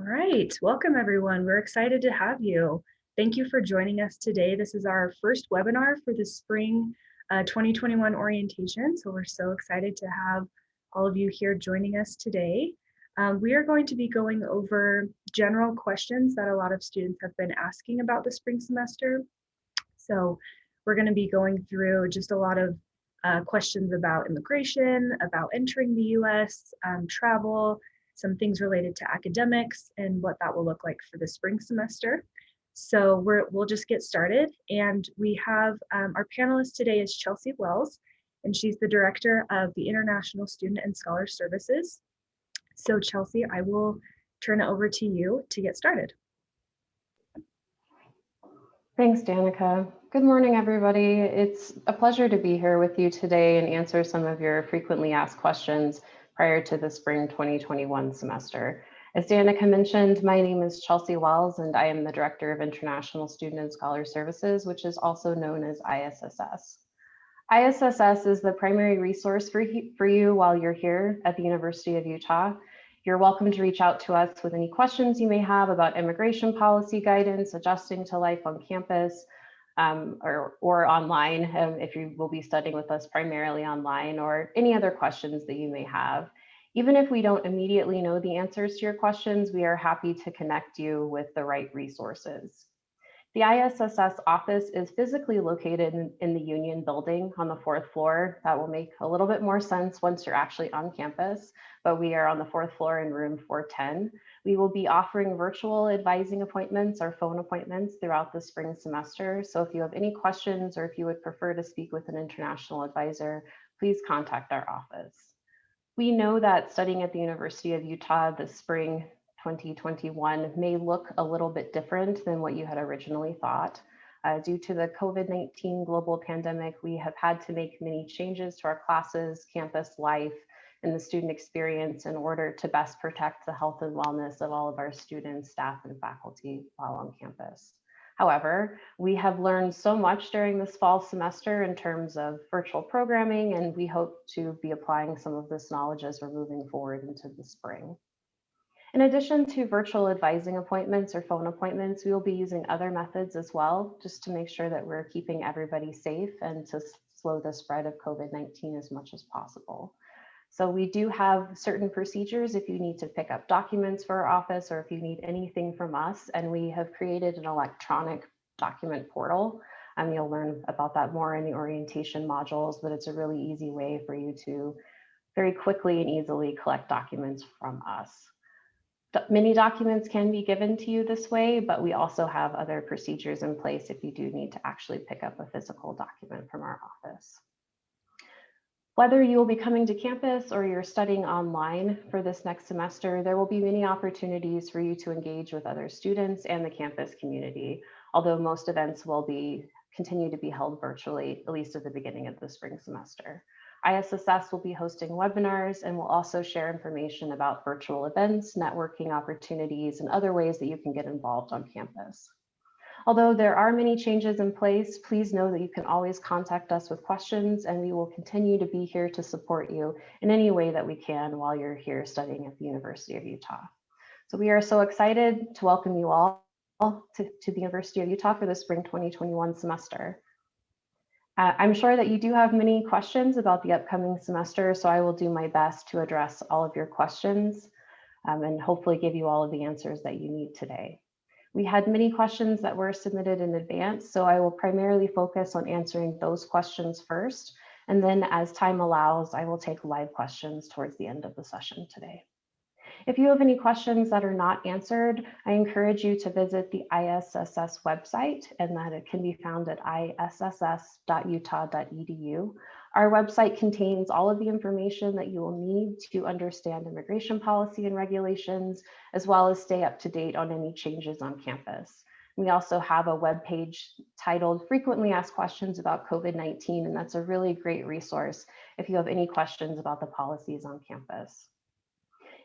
right, welcome everyone. We're excited to have you. Thank you for joining us today. This is our first webinar for the spring 2021 orientation. So we're so excited to have all of you here joining us today. We are going to be going over general questions that a lot of students have been asking about the spring semester. So we're going to be going through just a lot of questions about immigration, about entering the US, travel, some things related to academics and what that will look like for the spring semester. So we'll just get started. And we have our panelist today is Chelsea Wells, and she's the director of the International Student and Scholar Services. So Chelsea, I will turn it over to you to get started. Thanks, Danica. Good morning, everybody. It's a pleasure to be here with you today and answer some of your frequently asked questions prior to the spring 2021 semester. As Danica mentioned, my name is Chelsea Wells, and I am the Director of International Student and Scholar Services, which is also known as ISSS. ISSS is the primary resource for you while you're here at the University of Utah. You're welcome to reach out to us with any questions you may have about immigration policy guidance, adjusting to life on campus, or online, if you will be studying with us primarily online, or any other questions that you may have. Even if we don't immediately know the answers to your questions, we are happy to connect you with the right resources. The ISSS office is physically located in the Union building on the 4th floor. That will make a little bit more sense once you're actually on campus, but we are on the 4th floor in room 410. We will be offering virtual advising appointments or phone appointments throughout the spring semester. So if you have any questions or if you would prefer to speak with an international advisor, please contact our office. We know that studying at the University of Utah this spring 2021 may look a little bit different than what you had originally thought. Due to the COVID-19 global pandemic, we have had to make many changes to our classes, campus life, and the student experience in order to best protect the health and wellness of all of our students, staff, and faculty while on campus. However, we have learned so much during this fall semester in terms of virtual programming, and we hope to be applying some of this knowledge as we're moving forward into the spring. In addition to virtual advising appointments or phone appointments, we will be using other methods as well, just to make sure that we're keeping everybody safe and to slow the spread of COVID-19 as much as possible. So we do have certain procedures if you need to pick up documents for our office or if you need anything from us, and we have created an electronic document portal. You'll learn about that more in the orientation modules, but it's a really easy way for you to very quickly and easily collect documents from us. Many documents can be given to you this way, but we also have other procedures in place if you do need to actually pick up a physical document from our office. Whether you will be coming to campus or you're studying online for this next semester, there will be many opportunities for you to engage with other students and the campus community, although most events will continue to be held virtually, at least at the beginning of the spring semester. ISSS will be hosting webinars and will also share information about virtual events, networking opportunities, and other ways that you can get involved on campus. Although there are many changes in place, please know that you can always contact us with questions, and we will continue to be here to support you in any way that we can while you're here studying at the University of Utah. So we are so excited to welcome you all to the University of Utah for the spring 2021 semester. I'm sure that you do have many questions about the upcoming semester, so I will do my best to address all of your questions and hopefully give you all of the answers that you need today. We had many questions that were submitted in advance, so I will primarily focus on answering those questions first, and then as time allows, I will take live questions towards the end of the session today. If you have any questions that are not answered, I encourage you to visit the ISSS website, and that it can be found at isss.utah.edu. Our website contains all of the information that you will need to understand immigration policy and regulations, as well as stay up to date on any changes on campus. We also have a web page titled Frequently Asked Questions about COVID-19, and that's a really great resource if you have any questions about the policies on campus.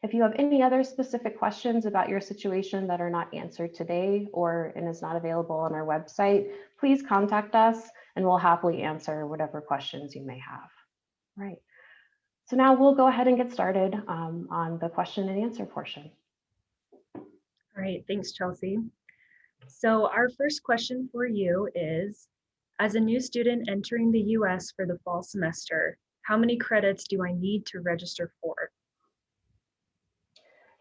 If you have any other specific questions about your situation that are not answered today and is not available on our website, please contact us and we'll happily answer whatever questions you may have. Right. So now we'll go ahead and get started on the question and answer portion. All right, thanks, Chelsea. So our first question for you is, as a new student entering the US for the fall semester, how many credits do I need to register for?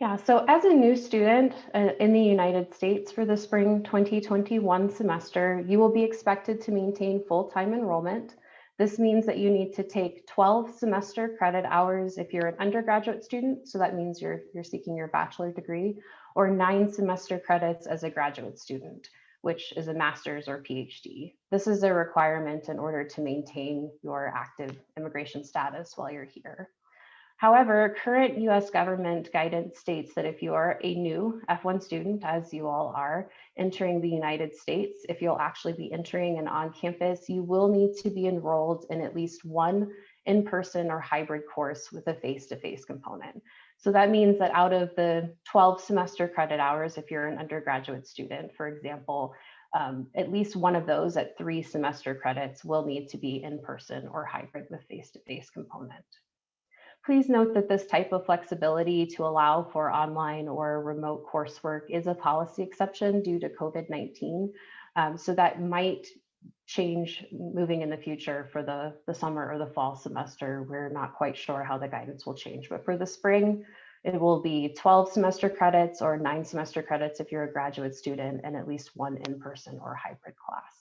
Yeah, so as a new student in the United States for the spring 2021 semester, you will be expected to maintain full-time enrollment. This means that you need to take 12 semester credit hours if you're an undergraduate student, so that means you're seeking your bachelor degree, or 9 semester credits as a graduate student, which is a master's or PhD. This is a requirement in order to maintain your active immigration status while you're here. However, current US government guidance states that if you are a new F1 student, as you all are, entering the United States, if you'll actually be entering an on-campus, you will need to be enrolled in at least one in-person or hybrid course with a face-to-face component. So that means that out of the 12 semester credit hours, if you're an undergraduate student, for example, at least one of those at 3 semester credits will need to be in person or hybrid with face-to-face component. Please note that this type of flexibility to allow for online or remote coursework is a policy exception due to COVID-19. So that might change moving in the future for the summer or the fall semester. We're not quite sure how the guidance will change, but for the spring, it will be 12 semester credits or 9 semester credits if you're a graduate student and at least one in-person or hybrid class.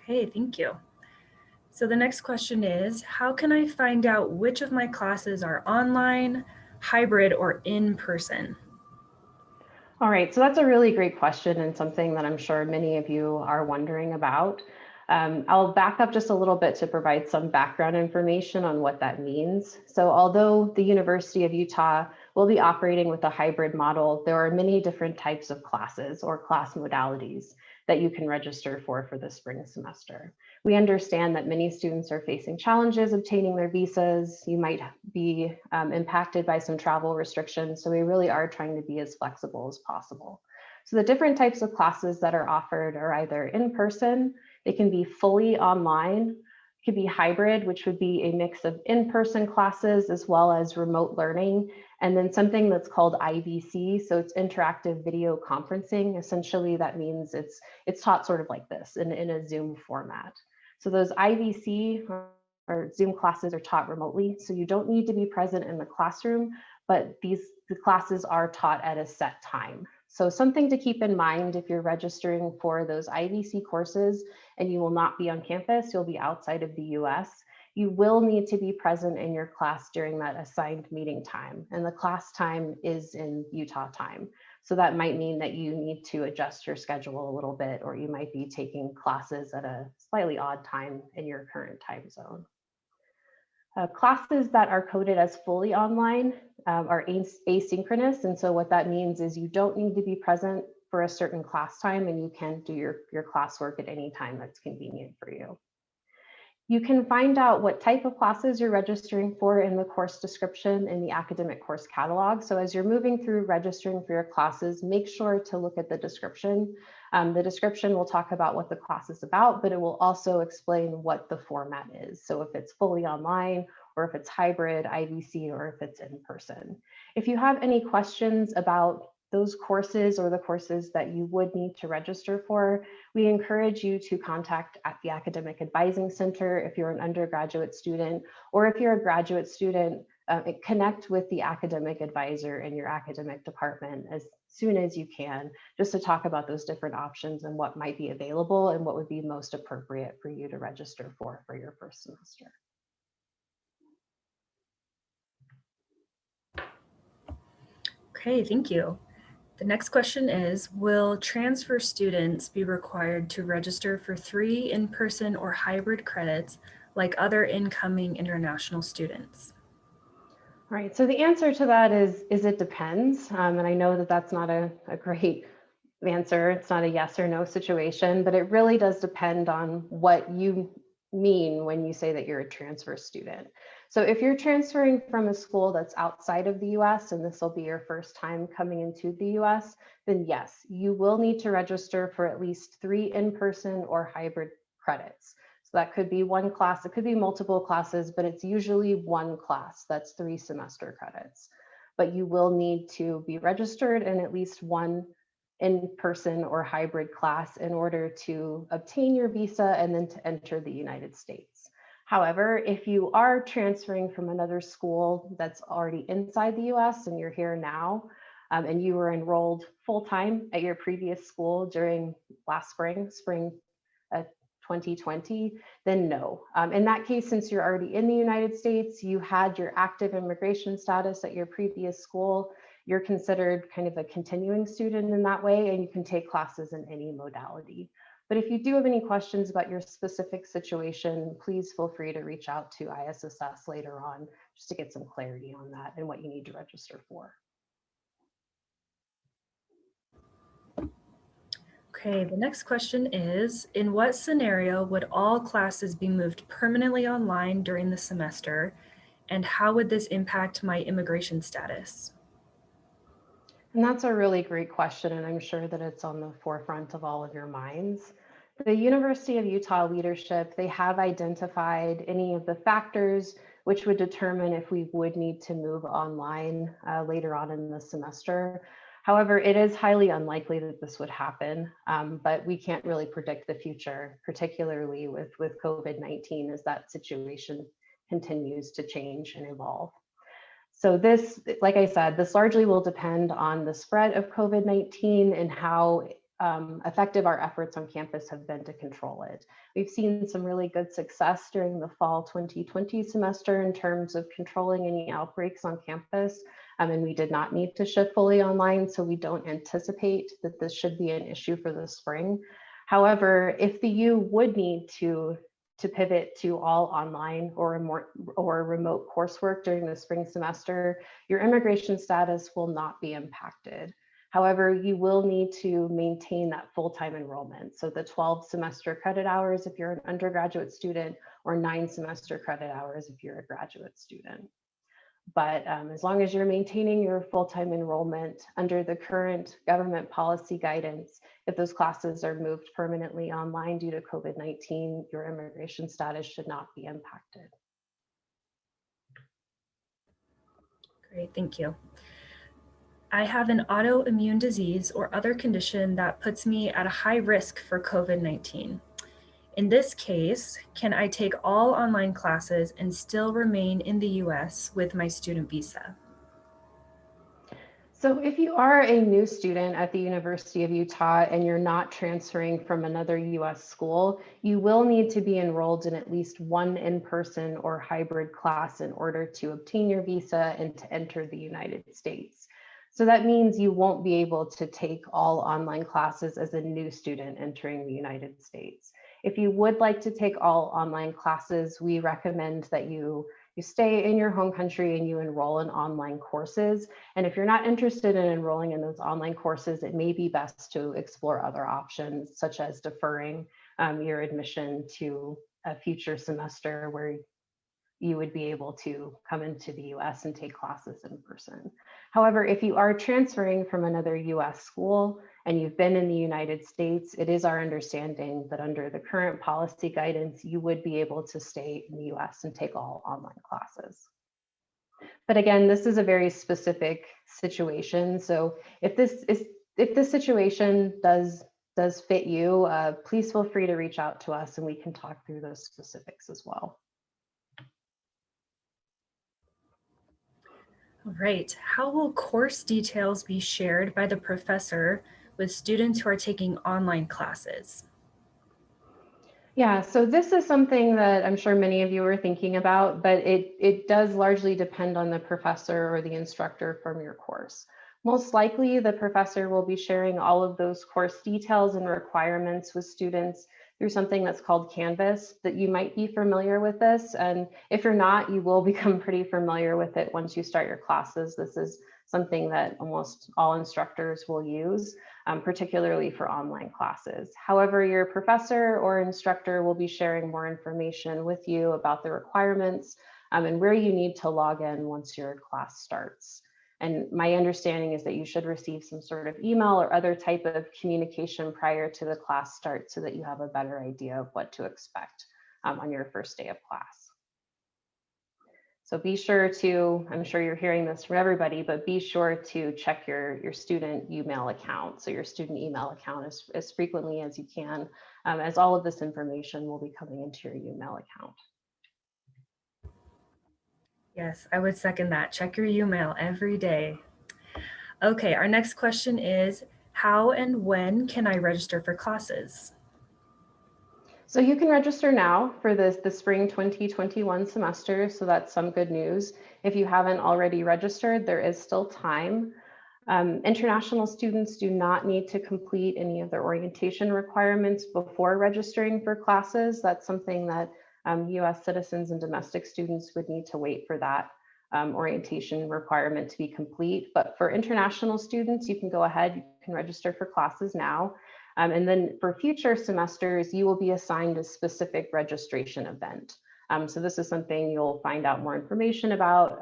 Okay, thank you. So the next question is, how can I find out which of my classes are online, hybrid, or in person? All right, so that's a really great question and something that I'm sure many of you are wondering about. I'll back up just a little bit to provide some background information on what that means. So although the University of Utah will be operating with a hybrid model, there are many different types of classes or class modalities that you can register for the spring semester. We understand that many students are facing challenges obtaining their visas. You might be impacted by some travel restrictions. So we really are trying to be as flexible as possible. So the different types of classes that are offered are either in person, they can be fully online, it could be hybrid, which would be a mix of in-person classes as well as remote learning, and then something that's called IVC, so it's interactive video conferencing. Essentially, that means it's taught sort of like this in a Zoom format. So those IVC or Zoom classes are taught remotely, so you don't need to be present in the classroom, but the classes are taught at a set time. So something to keep in mind if you're registering for those IVC courses and you will not be on campus, you'll be outside of the US, you will need to be present in your class during that assigned meeting time. And the class time is in Utah time. So that might mean that you need to adjust your schedule a little bit, or you might be taking classes at a slightly odd time in your current time zone. Classes that are coded as fully online are asynchronous. And so what that means is you don't need to be present for a certain class time and you can do your classwork at any time that's convenient for you. You can find out what type of classes you're registering for in the course description in the academic course catalog. So as you're moving through registering for your classes, make sure to look at the description. The description will talk about what the class is about, but it will also explain what the format is. So if it's fully online, or if it's hybrid, IVC, or if it's in person. If you have any questions about those courses or the courses that you would need to register for, we encourage you to contact at the Academic Advising Center if you're an undergraduate student, or if you're a graduate student, connect with the academic advisor in your academic department as soon as you can, just to talk about those different options and what might be available and what would be most appropriate for you to register for your first semester. Okay, thank you. The next question is, will transfer students be required to register for 3 in-person or hybrid credits like other incoming international students? All right, so the answer to that is it depends. And I know that that's not a great answer. It's not a yes or no situation, but it really does depend on what you mean when you say that you're a transfer student. So if you're transferring from a school that's outside of the US, and this will be your first time coming into the US, then yes, you will need to register for at least 3 in-person or hybrid credits. So that could be one class, it could be multiple classes, but it's usually one class. That's 3 semester credits. But you will need to be registered in at least one in-person or hybrid class in order to obtain your visa and then to enter the United States. However, if you are transferring from another school that's already inside the US and you're here now, and you were enrolled full-time at your previous school during last spring 2020, then no. In that case, since you're already in the United States, you had your active immigration status at your previous school, you're considered kind of a continuing student in that way, and you can take classes in any modality. But if you do have any questions about your specific situation, please feel free to reach out to ISSS later on just to get some clarity on that and what you need to register for. Okay, the next question is, in what scenario would all classes be moved permanently online during the semester, and how would this impact my immigration status? And that's a really great question, and I'm sure that it's on the forefront of all of your minds. The University of Utah leadership, they have identified any of the factors which would determine if we would need to move online later on in the semester. However, it is highly unlikely that this would happen, but we can't really predict the future, particularly with COVID-19 as that situation continues to change and evolve. So this, like I said, this largely will depend on the spread of COVID-19 and how effective our efforts on campus have been to control it. We've seen some really good success during the fall 2020 semester in terms of controlling any outbreaks on campus, and we did not need to shift fully online, so we don't anticipate that this should be an issue for the spring. However, if the U would need to pivot to all online or remote coursework during the spring semester, your immigration status will not be impacted. However, you will need to maintain that full-time enrollment. So the 12 semester credit hours if you're an undergraduate student, or 9 semester credit hours if you're a graduate student. But as long as you're maintaining your full-time enrollment under the current government policy guidance, if those classes are moved permanently online due to COVID-19, your immigration status should not be impacted. Great, thank you. I have an autoimmune disease or other condition that puts me at a high risk for COVID-19. In this case, can I take all online classes and still remain in the US with my student visa? So if you are a new student at the University of Utah and you're not transferring from another US school, you will need to be enrolled in at least one in-person or hybrid class in order to obtain your visa and to enter the United States. So that means you won't be able to take all online classes as a new student entering the United States. If you would like to take all online classes, we recommend that you stay in your home country and you enroll in online courses. And if you're not interested in enrolling in those online courses, it may be best to explore other options, such as deferring your admission to a future semester where you would be able to come into the US and take classes in person. However, if you are transferring from another US school and you've been in the United States, it is our understanding that under the current policy guidance, you would be able to stay in the US and take all online classes. But again, this is a very specific situation. So if this situation does fit you, please feel free to reach out to us and we can talk through those specifics as well. All right, how will course details be shared by the professor with students who are taking online classes? Yeah, so this is something that I'm sure many of you are thinking about, but it does largely depend on the professor or the instructor from your course. Most likely, the professor will be sharing all of those course details and requirements with students through something that's called Canvas. That you might be familiar with this, and if you're not, you will become pretty familiar with it once you start your classes. This is something that almost all instructors will use, particularly for online classes. However, your professor or instructor will be sharing more information with you about the requirements and where you need to log in once your class starts. And my understanding is that you should receive some sort of email or other type of communication prior to the class start so that you have a better idea of what to expect. on your first day of class. So be sure to, I'm sure you're hearing this from everybody, but be sure to check your student email account. So your student email account as frequently as you can, as all of this information will be coming into your email account. Yes, I would second that. Check your email every day. Okay, our next question is, how and when can I register for classes? So you can register now for the spring 2021 semester, so that's some good news. If you haven't already registered, there is still time. International students do not need to complete any of their orientation requirements before registering for classes. That's something that US citizens and domestic students would need to wait for that orientation requirement to be complete. But for international students, you can go ahead, you can register for classes now. And then for future semesters, you will be assigned a specific registration event. So this is something you'll find out more information about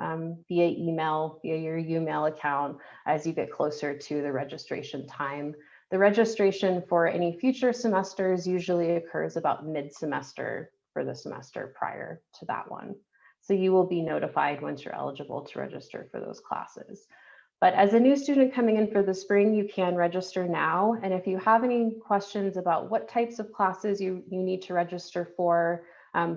via email, via your email account as you get closer to the registration time. The registration for any future semesters usually occurs about mid-semester for the semester prior to that one. So you will be notified once you're eligible to register for those classes. But as a new student coming in for the spring, you can register now. And if you have any questions about what types of classes you need to register for,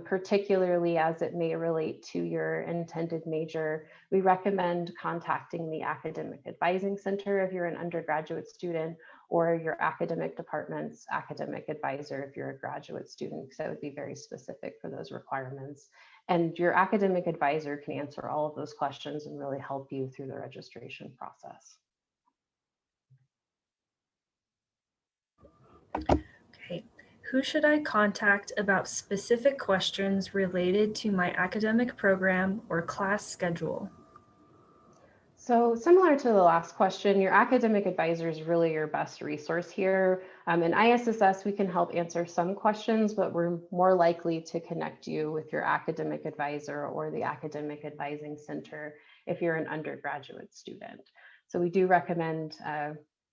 particularly as it may relate to your intended major, we recommend contacting the Academic Advising Center if you're an undergraduate student, or your academic department's academic advisor if you're a graduate student, because that would be very specific for those requirements. And your academic advisor can answer all of those questions and really help you through the registration process. Okay, who should I contact about specific questions related to my academic program or class schedule? So similar to the last question, your academic advisor is really your best resource here. In ISSS, we can help answer some questions, but we're more likely to connect you with your academic advisor or the Academic Advising Center if you're an undergraduate student. So we do recommend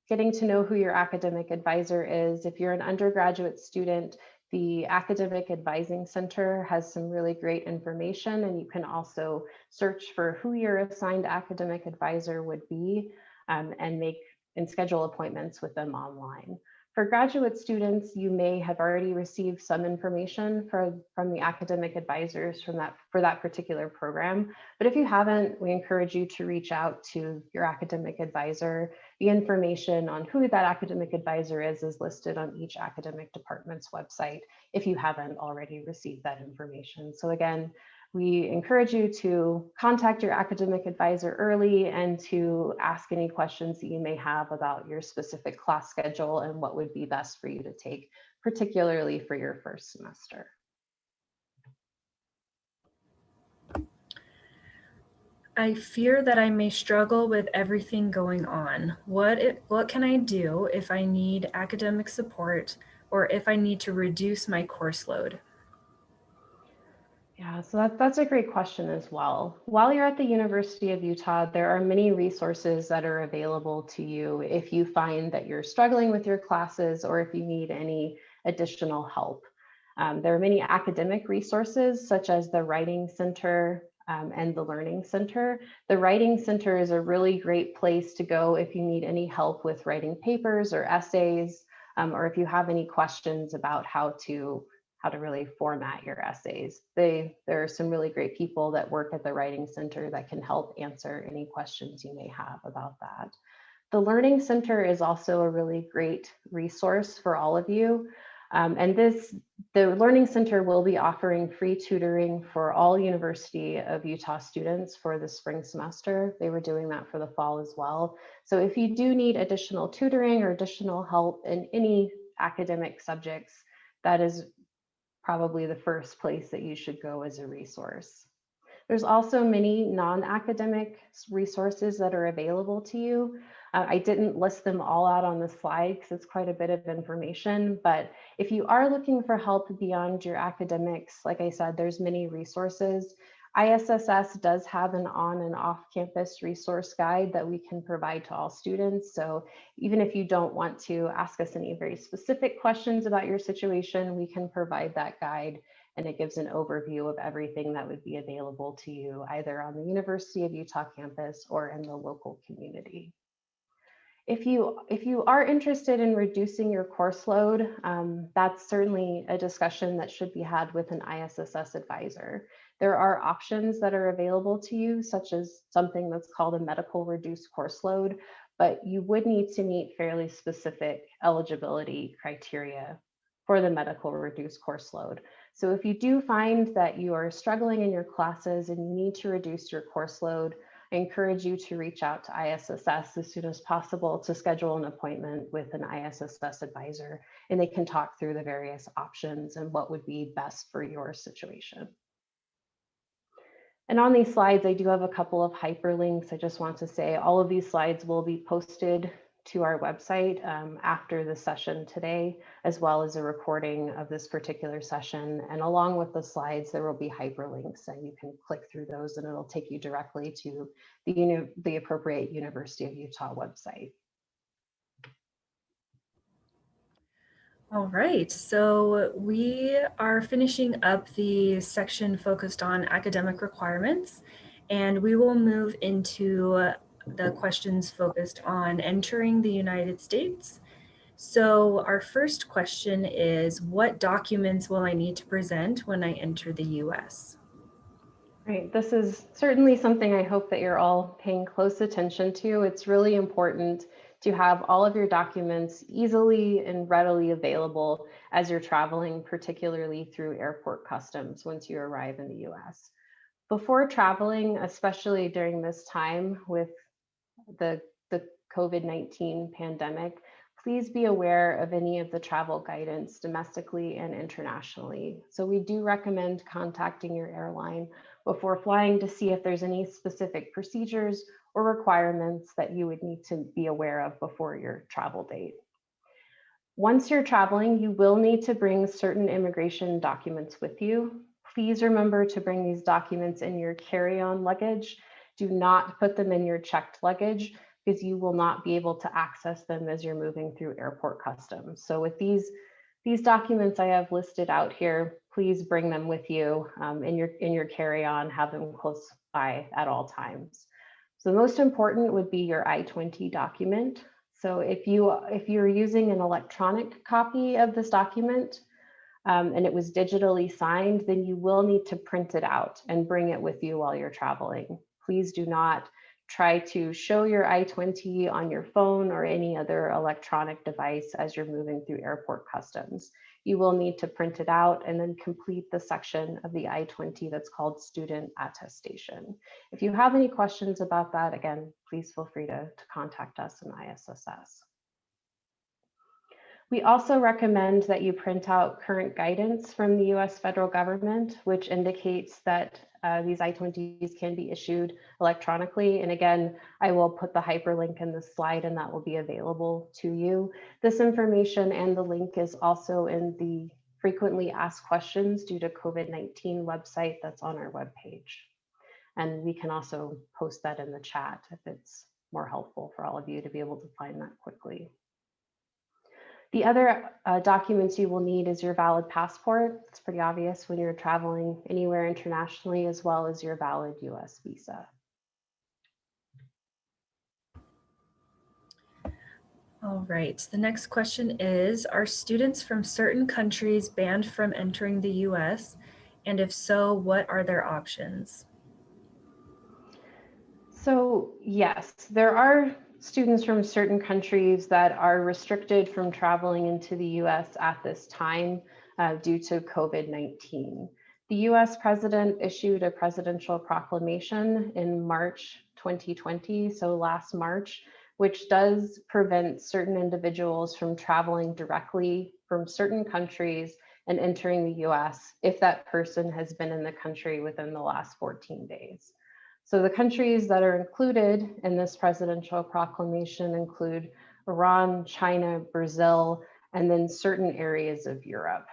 getting to know who your academic advisor is. If you're an undergraduate student, the Academic Advising Center has some really great information, and you can also search for who your assigned academic advisor would be and schedule appointments with them online. For graduate students, you may have already received some information from the academic advisors for that particular program. But if you haven't, we encourage you to reach out to your academic advisor. The information on who that academic advisor is listed on each academic department's website if you haven't already received that information. So again, we encourage you to contact your academic advisor early and to ask any questions that you may have about your specific class schedule and what would be best for you to take, particularly for your first semester. I fear that I may struggle with everything going on. What can I do if I need academic support or if I need to reduce my course load? Yeah, so that's a great question as well. While you're at the University of Utah, there are many resources that are available to you if you find that you're struggling with your classes or if you need any additional help. There are many academic resources such as the Writing Center and the Learning Center. The Writing Center is a really great place to go if you need any help with writing papers or essays, or if you have any questions about how to really format your essays. There are some really great people that work at the Writing Center that can help answer any questions you may have about that. The Learning Center is also a really great resource for all of you. The Learning Center will be offering free tutoring for all University of Utah students for the spring semester. They were doing that for the fall as well. So if you do need additional tutoring or additional help in any academic subjects, that is probably the first place that you should go as a resource. There's also many non-academic resources that are available to you. I didn't list them all out on the slide because it's quite a bit of information, but if you are looking for help beyond your academics, like I said, there's many resources. ISSS does have an on and off campus resource guide that we can provide to all students. So even if you don't want to ask us any very specific questions about your situation, we can provide that guide, and it gives an overview of everything that would be available to you either on the University of Utah campus or in the local community. If you are interested in reducing your course load, that's certainly a discussion that should be had with an ISSS advisor. There are options that are available to you, such as something that's called a medical reduced course load, but you would need to meet fairly specific eligibility criteria for the medical reduced course load. So if you do find that you are struggling in your classes and you need to reduce your course load, I encourage you to reach out to ISSS as soon as possible to schedule an appointment with an ISSS advisor, and they can talk through the various options and what would be best for your situation. And on these slides, I do have a couple of hyperlinks. I just want to say all of these slides will be posted to our website after the session today, as well as a recording of this particular session. And along with the slides, there will be hyperlinks, and you can click through those and it'll take you directly to the appropriate University of Utah website. All right, so we are finishing up the section focused on academic requirements, and we will move into the questions focused on entering the United States. So our first question is, what documents will I need to present when I enter the US? Right, this is certainly something I hope that you're all paying close attention to. It's really important to have all of your documents easily and readily available as you're traveling, particularly through airport customs once you arrive in the US. Before traveling, especially during this time with the COVID-19 pandemic, please be aware of any of the travel guidance domestically and internationally. So we do recommend contacting your airline before flying to see if there's any specific procedures or requirements that you would need to be aware of before your travel date. Once you're traveling, you will need to bring certain immigration documents with you. Please remember to bring these documents in your carry-on luggage. Do not put them in your checked luggage, because you will not be able to access them as you're moving through airport customs. So with these documents I have listed out here, please bring them with you in your carry-on, have them close by at all times. So the most important would be your I-20 document. So if you're using an electronic copy of this document and it was digitally signed, then you will need to print it out and bring it with you while you're traveling. Please do not try to show your I-20 on your phone or any other electronic device as you're moving through airport customs. You will need to print it out and then complete the section of the I-20 that's called student attestation. If you have any questions about that, again, please feel free to contact us in ISSS. We also recommend that you print out current guidance from the U.S. federal government, which indicates that these I-20s can be issued electronically. And again, I will put the hyperlink in this slide and that will be available to you. This information and the link is also in the frequently asked questions due to COVID-19 website that's on our webpage. And we can also post that in the chat if it's more helpful for all of you to be able to find that quickly. The other documents you will need is your valid passport. It's pretty obvious when you're traveling anywhere internationally, as well as your valid US visa. All right, the next question is, are students from certain countries banned from entering the US? And if so, what are their options? So yes, there are students from certain countries that are restricted from traveling into the US at this time due to COVID-19. The US president issued a presidential proclamation in March 2020, so last March, which does prevent certain individuals from traveling directly from certain countries and entering the US if that person has been in the country within the last 14 days. So the countries that are included in this presidential proclamation include Iran, China, Brazil, and then certain areas of Europe.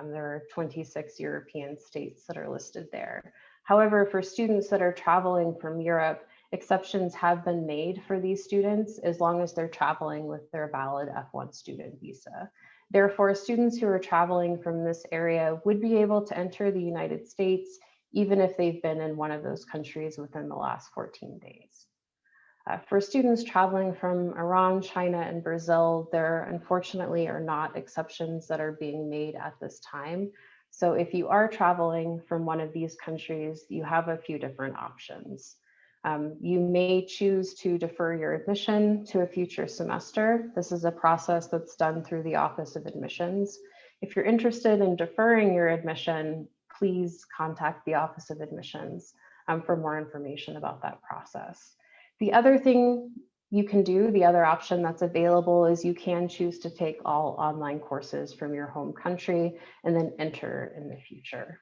There are 26 European states that are listed there. However, for students that are traveling from Europe, exceptions have been made for these students as long as they're traveling with their valid F1 student visa. Therefore, students who are traveling from this area would be able to enter the United States even if they've been in one of those countries within the last 14 days. For students traveling from Iran, China, and Brazil, there unfortunately are not exceptions that are being made at this time. So if you are traveling from one of these countries, you have a few different options. You may choose to defer your admission to a future semester. This is a process that's done through the Office of Admissions. If you're interested in deferring your admission, please contact the Office of Admissions for more information about that process. The other thing you can do, the other option that's available, is you can choose to take all online courses from your home country and then enter in the future.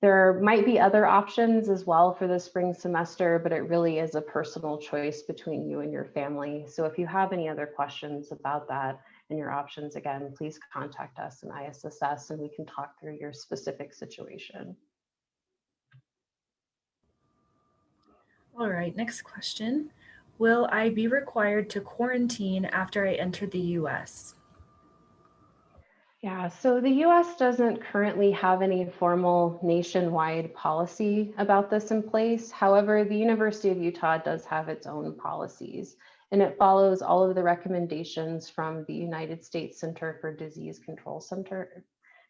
There might be other options as well for the spring semester, but it really is a personal choice between you and your family. So if you have any other questions about that and your options, again, please contact us in ISSS and we can talk through your specific situation. All right, next question. Will I be required to quarantine after I enter the US? Yeah, so the US doesn't currently have any formal nationwide policy about this in place. However, the University of Utah does have its own policies, and it follows all of the recommendations from the United States Center for Disease Control Center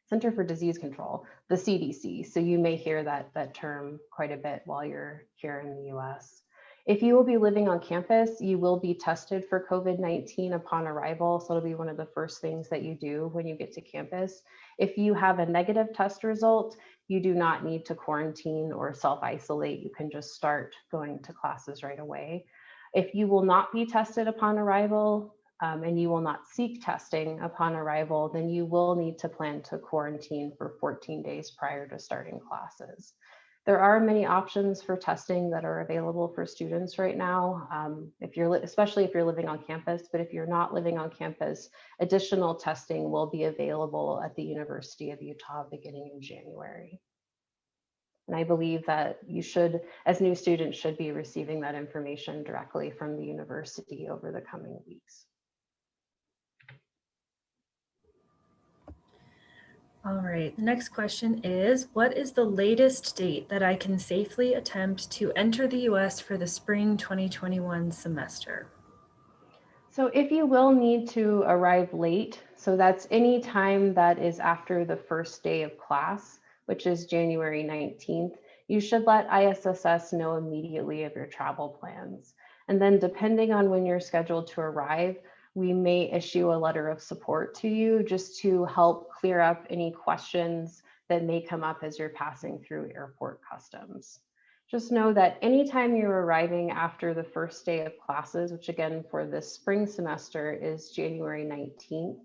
for Disease Control, the CDC. So you may hear that term quite a bit while you're here in the US. If you will be living on campus, you will be tested for COVID-19 upon arrival. So it'll be one of the first things that you do when you get to campus. If you have a negative test result, you do not need to quarantine or self-isolate. You can just start going to classes right away. If you will not be tested upon arrival, and you will not seek testing upon arrival, then you will need to plan to quarantine for 14 days prior to starting classes. There are many options for testing that are available for students right now, especially if you're living on campus, but if you're not living on campus, additional testing will be available at the University of Utah beginning in January. And I believe that you should, as new students, should be receiving that information directly from the university over the coming weeks. All right, the next question is, what is the latest date that I can safely attempt to enter the US for the spring 2021 semester? So if you will need to arrive late, so that's any time that is after the first day of class, which is January 19th, you should let ISSS know immediately of your travel plans. And then depending on when you're scheduled to arrive, we may issue a letter of support to you just to help clear up any questions that may come up as you're passing through airport customs. Just know that anytime you're arriving after the first day of classes, which again for this spring semester is January 19th,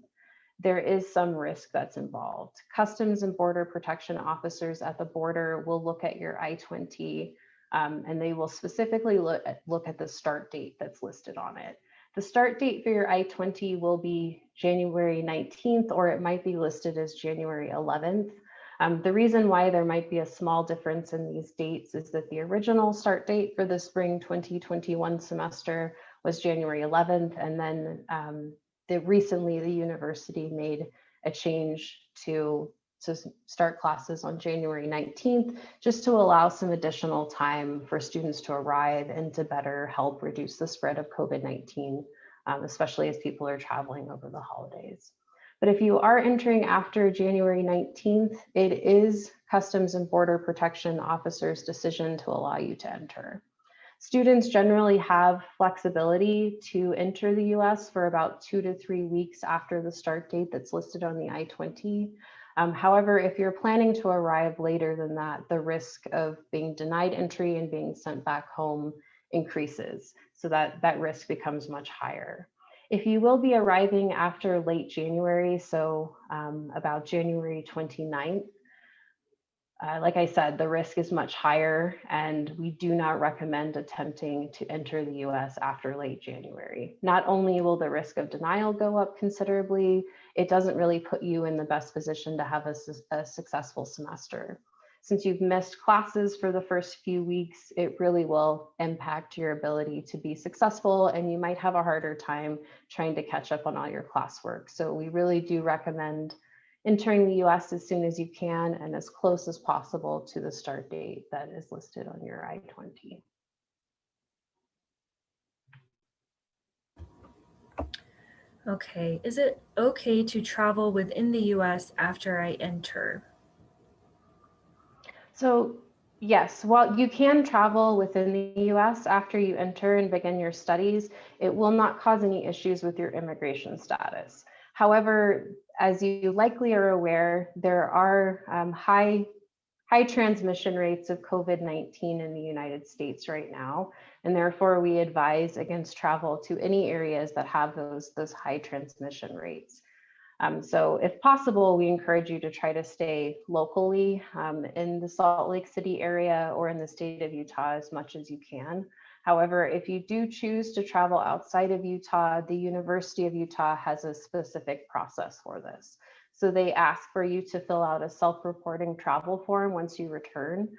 there is some risk that's involved. Customs and Border Protection officers at the border will look at your I-20 and they will specifically look at the start date that's listed on it. The start date for your I-20 will be January 19th, or it might be listed as January 11th. The reason why there might be a small difference in these dates is that the original start date for the spring 2021 semester was January 11th, and then recently the university made a change to start classes on January 19th, just to allow some additional time for students to arrive and to better help reduce the spread of COVID-19, especially as people are traveling over the holidays. But if you are entering after January 19th, it is Customs and Border Protection officers' decision to allow you to enter. Students generally have flexibility to enter the US for about 2 to 3 weeks after the start date that's listed on the I-20. However, if you're planning to arrive later than that, the risk of being denied entry and being sent back home increases. So that risk becomes much higher. If you will be arriving after late January, so about January 29th, like I said, the risk is much higher, and we do not recommend attempting to enter the US after late January. Not only will the risk of denial go up considerably, it doesn't really put you in the best position to have a successful semester. Since you've missed classes for the first few weeks, it really will impact your ability to be successful, and you might have a harder time trying to catch up on all your classwork. So we really do recommend entering the US as soon as you can and as close as possible to the start date that is listed on your I-20. Okay, is it okay to travel within the US after I enter? So yes, while you can travel within the US after you enter and begin your studies, it will not cause any issues with your immigration status. However, as you likely are aware, there are high transmission rates of COVID-19 in the United States right now, and therefore we advise against travel to any areas that have those high transmission rates. So if possible, we encourage you to try to stay locally in the Salt Lake City area or in the state of Utah as much as you can. However, if you do choose to travel outside of Utah, the University of Utah has a specific process for this. So they ask for you to fill out a self-reporting travel form once you return.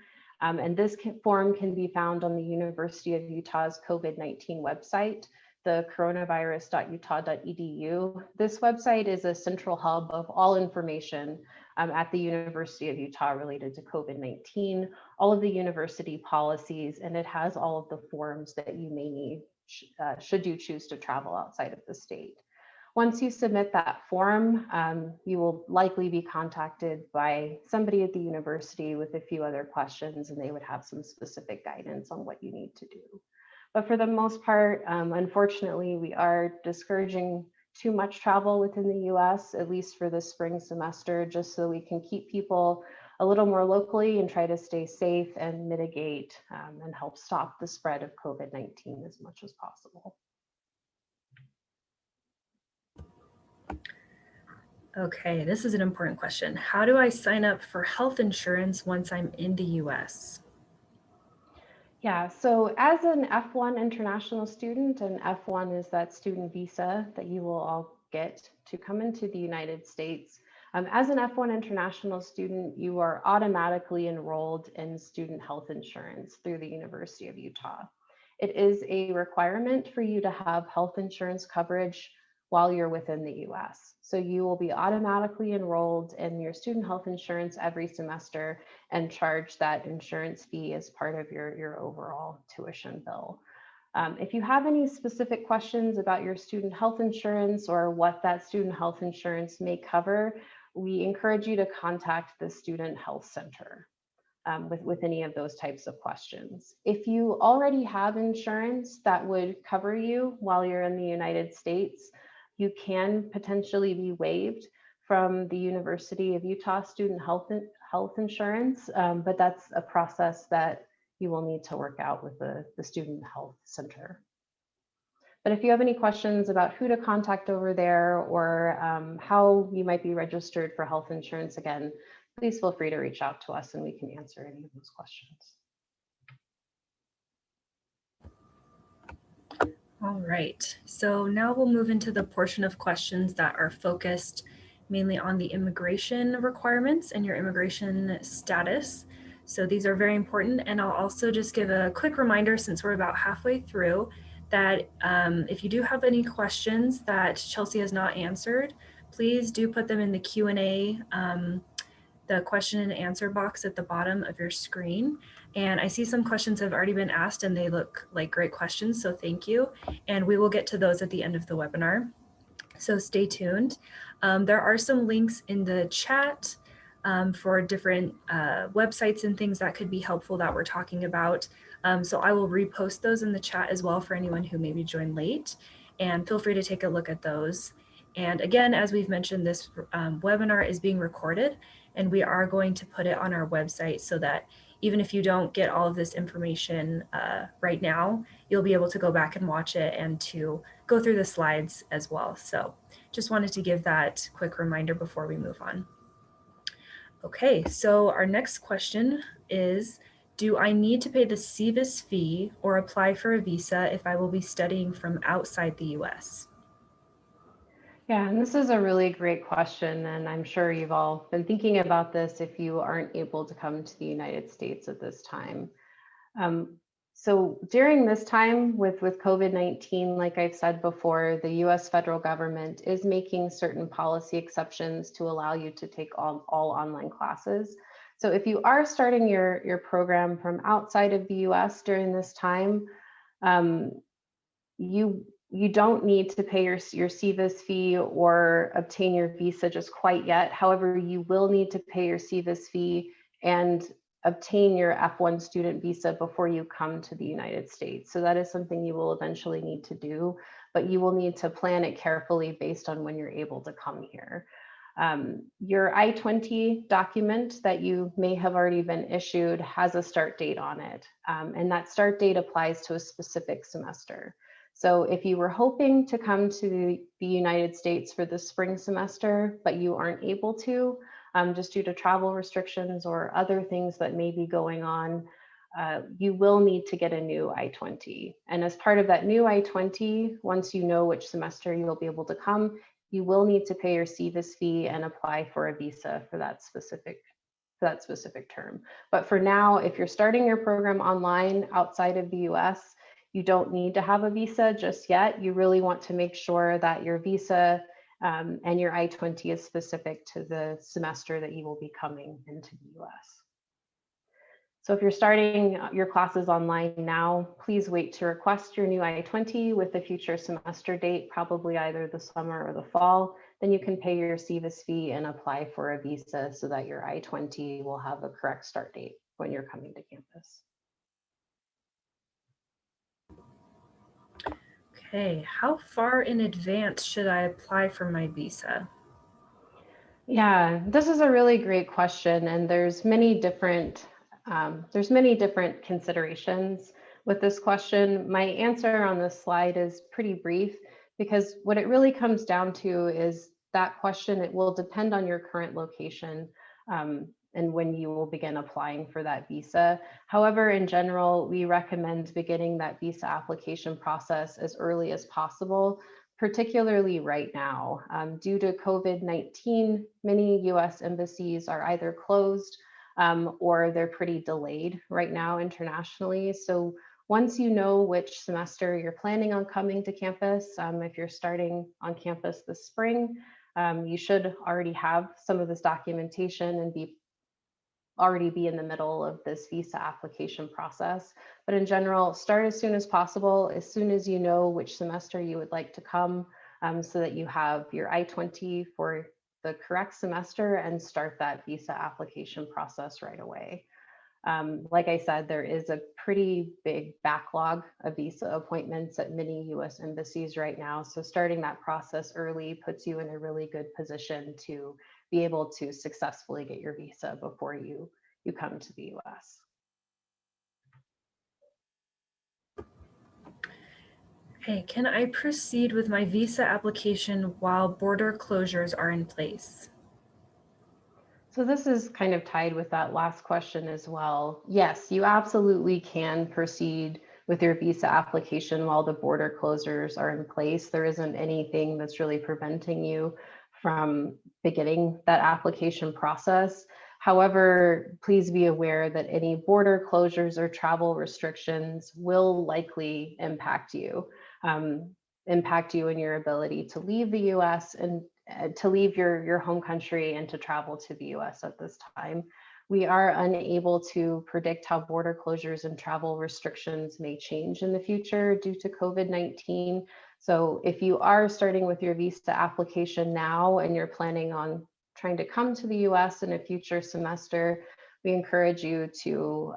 And this form can be found on the University of Utah's COVID-19 website, the coronavirus.utah.edu. This website is a central hub of all information at the University of Utah related to COVID-19, all of the university policies, and it has all of the forms that you may need should you choose to travel outside of the state. Once you submit that form, you will likely be contacted by somebody at the university with a few other questions, and they would have some specific guidance on what you need to do. But for the most part, unfortunately, we are discouraging too much travel within the US, at least for the spring semester, just so we can keep people a little more locally and try to stay safe and mitigate and help stop the spread of COVID-19 as much as possible. Okay, this is an important question. How do I sign up for health insurance once I'm in the US? Yeah, so as an F1 international student, and F1 is that student visa that you will all get to come into the United States. As an F1 international student, you are automatically enrolled in student health insurance through the University of Utah. It is a requirement for you to have health insurance coverage while you're within the US. So you will be automatically enrolled in your student health insurance every semester and charge that insurance fee as part of your overall tuition bill. If you have any specific questions about your student health insurance or what that student health insurance may cover, we encourage you to contact the Student Health Center with any of those types of questions. If you already have insurance that would cover you while you're in the United States, you can potentially be waived from the University of Utah student health insurance, but that's a process that you will need to work out with the Student Health Center. But if you have any questions about who to contact over there or how you might be registered for health insurance, again, please feel free to reach out to us and we can answer any of those questions. All right, so now we'll move into the portion of questions that are focused mainly on the immigration requirements and your immigration status. So these are very important, and I'll also just give a quick reminder since we're about halfway through that if you do have any questions that Chelsea has not answered, please do put them in the Q&A, the question and answer box at the bottom of your screen. And I see some questions have already been asked and they look like great questions, so thank you. And we will get to those at the end of the webinar, so stay tuned. There are some links in the chat for different websites and things that could be helpful that we're talking about. So I will repost those in the chat as well for anyone who maybe joined late, and feel free to take a look at those. And again, as we've mentioned, this webinar is being recorded and we are going to put it on our website so that even if you don't get all of this information right now, you'll be able to go back and watch it and to go through the slides as well. So just wanted to give that quick reminder before we move on. Okay, so our next question is, do I need to pay the SEVIS fee or apply for a visa if I will be studying from outside the US? Yeah, and this is a really great question, and I'm sure you've all been thinking about this if you aren't able to come to the United States at this time. Um, so during this time with COVID-19, like I've said before, the US federal government is making certain policy exceptions to allow you to take all online classes. So if you are starting your program from outside of the US during this time, um, you don't need to pay your SEVIS fee or obtain your visa just quite yet. However, you will need to pay your SEVIS fee and obtain your F1 student visa before you come to the United States. So that is something you will eventually need to do, but you will need to plan it carefully based on when you're able to come here. Your I-20 document that you may have already been issued has a start date on it, and that start date applies to a specific semester. So if you were hoping to come to the United States for the spring semester, but you aren't able to, just due to travel restrictions or other things that may be going on, you will need to get a new I-20. And as part of that new I-20, once you know which semester you will be able to come, you will need to pay your SEVIS fee and apply for a visa for that specific term. But for now, if you're starting your program online outside of the US, you don't need to have a visa just yet. You really want to make sure that your visa and your I-20 is specific to the semester that you will be coming into the US. So if you're starting your classes online now, please wait to request your new I-20 with the future semester date, probably either the summer or the fall. Then you can pay your SEVIS fee and apply for a visa so that your I-20 will have a correct start date when you're coming to campus. Okay, how far in advance should I apply for my visa? Yeah, this is a really great question, and there's many different considerations with this question. My answer on this slide is pretty brief because what it really comes down to is that question. It will depend on your current location and when you will begin applying for that visa. However, in general, we recommend beginning that visa application process as early as possible, particularly right now. Due to COVID-19, many US embassies are either closed or they're pretty delayed right now internationally. So once you know which semester you're planning on coming to campus, if you're starting on campus this spring, you should already have some of this documentation and already be in the middle of this visa application process. But in general, start as soon as possible, as soon as you know which semester you would like to come, so that you have your I-20 for the correct semester and start that visa application process right away. Like I said, there is a pretty big backlog of visa appointments at many US embassies right now. So starting that process early puts you in a really good position to be able to successfully get your visa before you come to the US. Okay, can I proceed with my visa application while border closures are in place? So this is kind of tied with that last question as well. Yes, you absolutely can proceed with your visa application while the border closures are in place. There isn't anything that's really preventing you from beginning that application process. However, please be aware that any border closures or travel restrictions will likely impact you in your ability to leave the US and to leave your home country and to travel to the US at this time. We are unable to predict how border closures and travel restrictions may change in the future due to COVID-19. So if you are starting with your visa application now and you're planning on trying to come to the US in a future semester, we encourage you to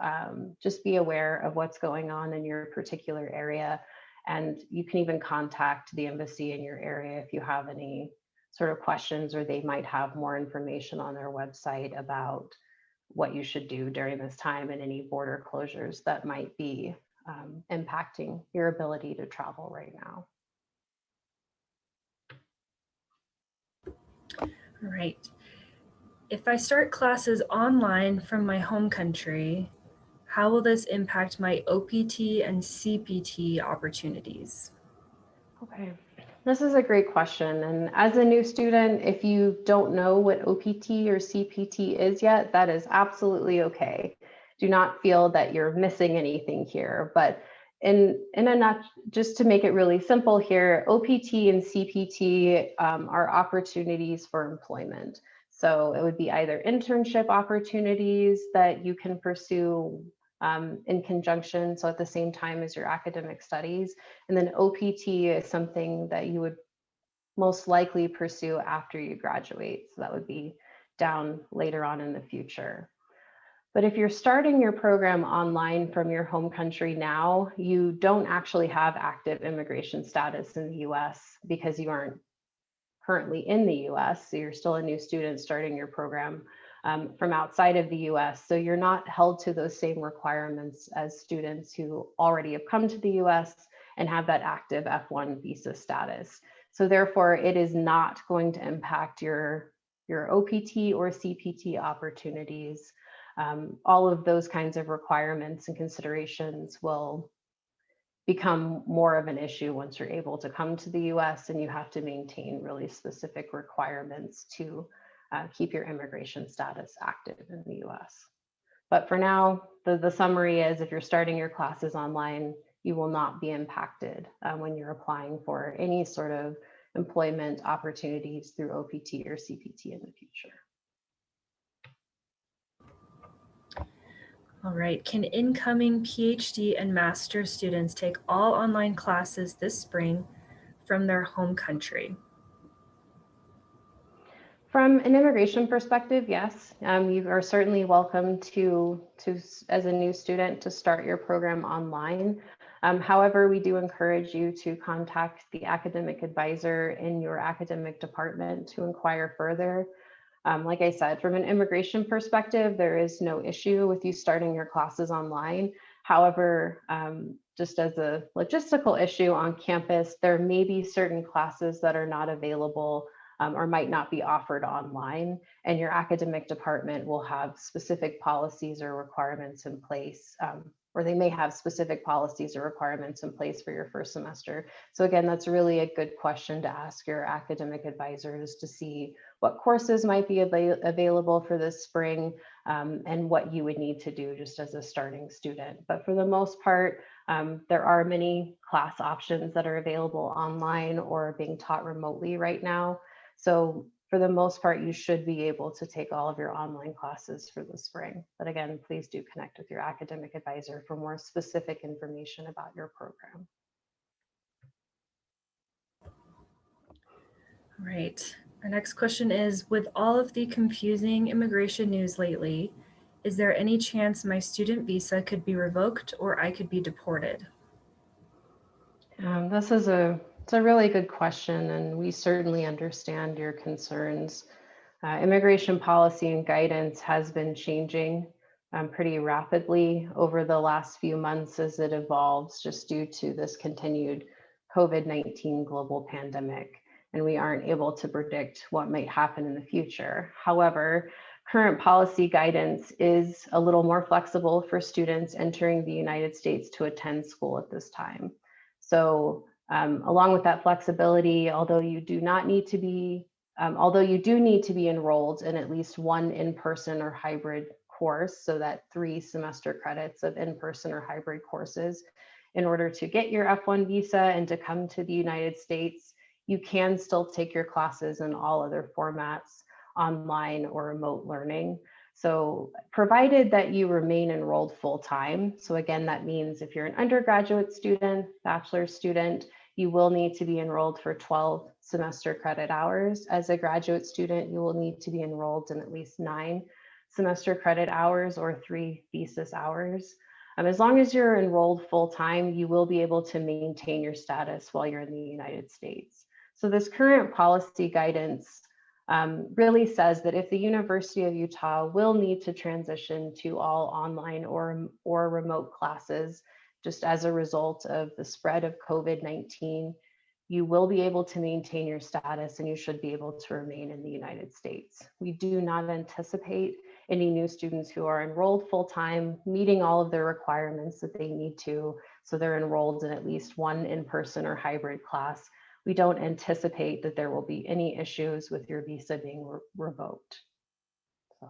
just be aware of what's going on in your particular area. And you can even contact the embassy in your area if you have any sort of questions, or they might have more information on their website about what you should do during this time and any border closures that might be impacting your ability to travel right now. All right. If I start classes online from my home country, how will this impact my OPT and CPT opportunities? Okay. This is a great question. And as a new student, if you don't know what OPT or CPT is yet, that is absolutely okay. Do not feel that you're missing anything here. But just to make it really simple here, OPT and CPT are opportunities for employment. So it would be either internship opportunities that you can pursue in conjunction, so at the same time as your academic studies. And then OPT is something that you would most likely pursue after you graduate. So that would be down later on in the future. But if you're starting your program online from your home country now, you don't actually have active immigration status in the US because you aren't currently in the US. So you're still a new student starting your program from outside of the US. So you're not held to those same requirements as students who already have come to the US and have that active F1 visa status. So therefore, it is not going to impact your OPT or CPT opportunities. All of those kinds of requirements and considerations will become more of an issue once you're able to come to the US and you have to maintain really specific requirements to keep your immigration status active in the US. But for now, the summary is if you're starting your classes online, you will not be impacted when you're applying for any sort of employment opportunities through OPT or CPT in the future. All right, can incoming PhD and master's students take all online classes this spring from their home country? From an immigration perspective, yes, you are certainly welcome to, as a new student, to start your program online. However, we do encourage you to contact the academic advisor in your academic department to inquire further. Like I said, from an immigration perspective, there is no issue with you starting your classes online. However, just as a logistical issue on campus, there may be certain classes that are not available or might not be offered online, and your academic department will have specific policies or requirements in place, or they may have specific policies or requirements in place for your first semester. So again, that's really a good question to ask your academic advisors to see what courses might be available for this spring and what you would need to do just as a starting student. But for the most part, there are many class options that are available online or being taught remotely right now. So for the most part, you should be able to take all of your online classes for the spring. But again, please do connect with your academic advisor for more specific information about your program. All right, our next question is, with all of the confusing immigration news lately, is there any chance my student visa could be revoked or I could be deported? It's a really good question, and we certainly understand your concerns. Immigration policy and guidance has been changing pretty rapidly over the last few months as it evolves, just due to this continued COVID-19 global pandemic, and we aren't able to predict what might happen in the future. However, current policy guidance is a little more flexible for students entering the United States to attend school at this time. So along with that flexibility, although you do need to be enrolled in at least one in-person or hybrid course, so that 3 semester credits of in-person or hybrid courses, in order to get your F1 visa and to come to the United States, you can still take your classes in all other formats, online or remote learning. So provided that you remain enrolled full-time, so again, that means if you're an undergraduate student, bachelor's student, you will need to be enrolled for 12 semester credit hours. As a graduate student, you will need to be enrolled in at least 9 semester credit hours or 3 thesis hours. As long as you're enrolled full-time, you will be able to maintain your status while you're in the United States. So this current policy guidance really says that if the University of Utah will need to transition to all online or remote classes, just as a result of the spread of COVID-19, you will be able to maintain your status and you should be able to remain in the United States. We do not anticipate any new students who are enrolled full-time meeting all of their requirements that they need to, so they're enrolled in at least one in-person or hybrid class. we don't anticipate that there will be any issues with your visa being revoked. So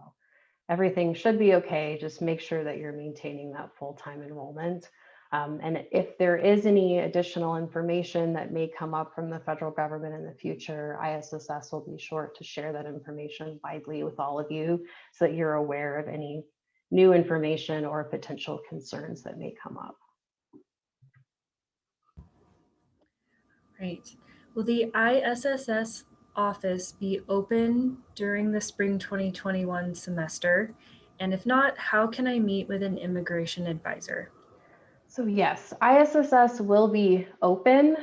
everything should be okay. Just make sure that you're maintaining that full-time enrollment. And if there is any additional information that may come up from the federal government in the future, ISSS will be sure to share that information widely with all of you so that you're aware of any new information or potential concerns that may come up. Great. Will the ISSS office be open during the spring 2021 semester? And if not, how can I meet with an immigration advisor? So yes, ISSS will be open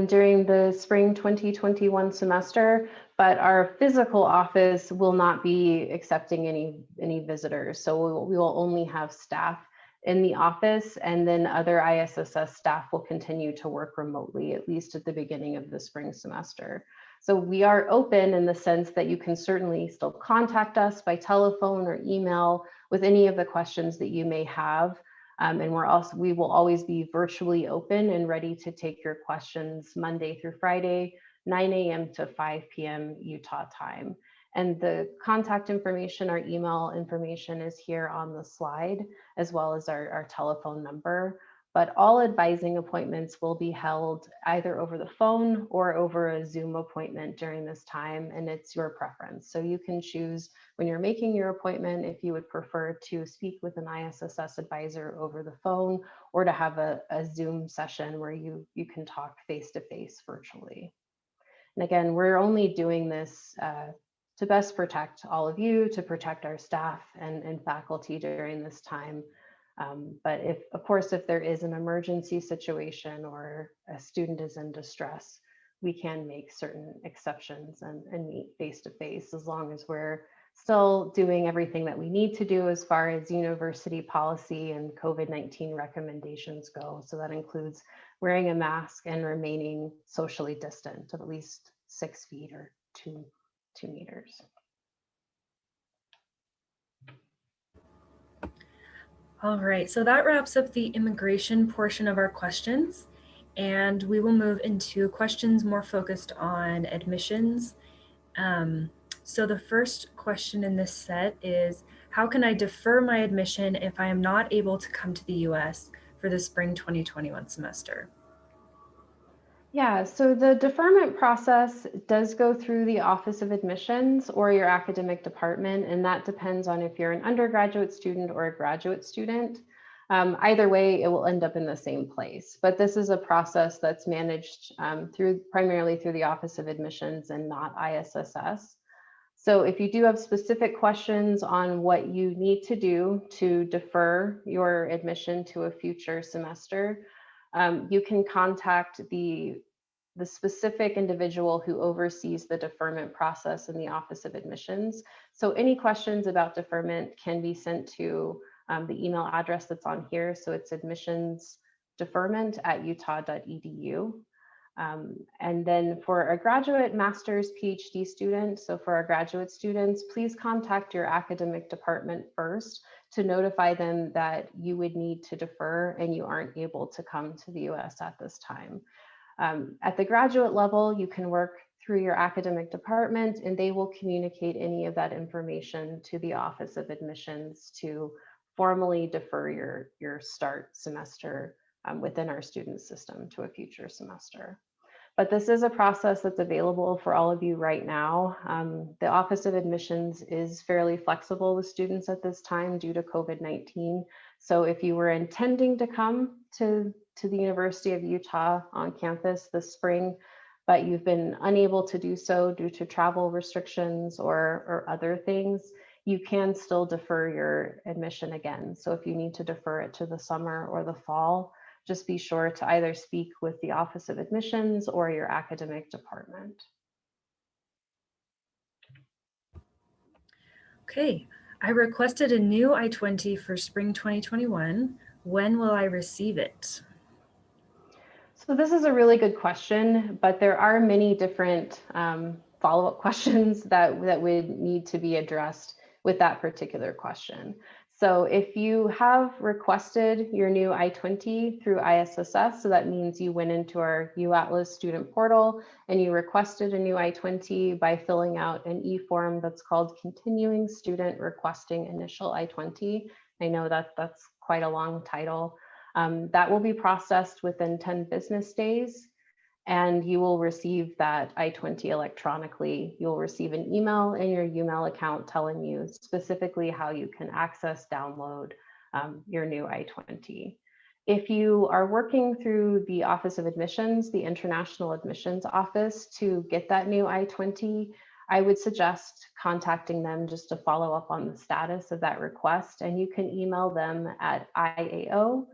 during the spring 2021 semester, but our physical office will not be accepting any visitors. So we will only have staff in the office, and then other ISSS staff will continue to work remotely, at least at the beginning of the spring semester. So we are open in the sense that you can certainly still contact us by telephone or email with any of the questions that you may have. And we will always be virtually open and ready to take your questions Monday through Friday, 9 a.m. to 5 p.m. Utah time. And the contact information, our email information is here on the slide, as well as our telephone number. But all advising appointments will be held either over the phone or over a Zoom appointment during this time, and it's your preference. So you can choose when you're making your appointment if you would prefer to speak with an ISSS advisor over the phone or to have a Zoom session where you can talk face-to-face virtually. And again, we're only doing this to best protect all of you, to protect our staff and faculty during this time. But of course, if there is an emergency situation or a student is in distress, we can make certain exceptions and meet face-to-face as long as we're still doing everything that we need to do as far as university policy and COVID-19 recommendations go. So that includes wearing a mask and remaining socially distant of at least 6 feet or 2 meters. All right, so that wraps up the immigration portion of our questions, and we will move into questions more focused on admissions. So the first question in this set is, how can I defer my admission if I am not able to come to the US for the spring 2021 semester? Yeah, so the deferment process does go through the Office of Admissions or your academic department, and that depends on if you're an undergraduate student or a graduate student. Either way, it will end up in the same place. But this is a process that's managed primarily through the Office of Admissions and not ISSS. So if you do have specific questions on what you need to do to defer your admission to a future semester, you can contact the specific individual who oversees the deferment process in the Office of Admissions. So any questions about deferment can be sent to the email address that's on here. So it's admissionsdeferment@utah.edu. And then for a graduate, master's, PhD student, so for our graduate students, please contact your academic department first to notify them that you would need to defer and you aren't able to come to the US at this time. At the graduate level, you can work through your academic department and they will communicate any of that information to the Office of Admissions to formally defer your start semester within our student system to a future semester. But this is a process that's available for all of you right now. The Office of Admissions is fairly flexible with students at this time due to COVID-19. So if you were intending to come to the University of Utah on campus this spring, but you've been unable to do so due to travel restrictions or other things, you can still defer your admission again. So if you need to defer it to the summer or the fall, just be sure to either speak with the Office of Admissions or your academic department. Okay, I requested a new I-20 for spring 2021. When will I receive it? So this is a really good question, but there are many different follow-up questions that would need to be addressed with that particular question. So if you have requested your new I-20 through ISSS, so that means you went into our U.Atlas student portal and you requested a new I-20 by filling out an e-form that's called Continuing Student Requesting Initial I-20. I know that that's quite a long title. That will be processed within 10 business days, and you will receive that I-20 electronically. You'll receive an email in your UMail account telling you specifically how you can access, download your new I-20. If you are working through the Office of Admissions, the International Admissions Office, to get that new I-20, I would suggest contacting them just to follow up on the status of that request, and you can email them at iao@utah.edu,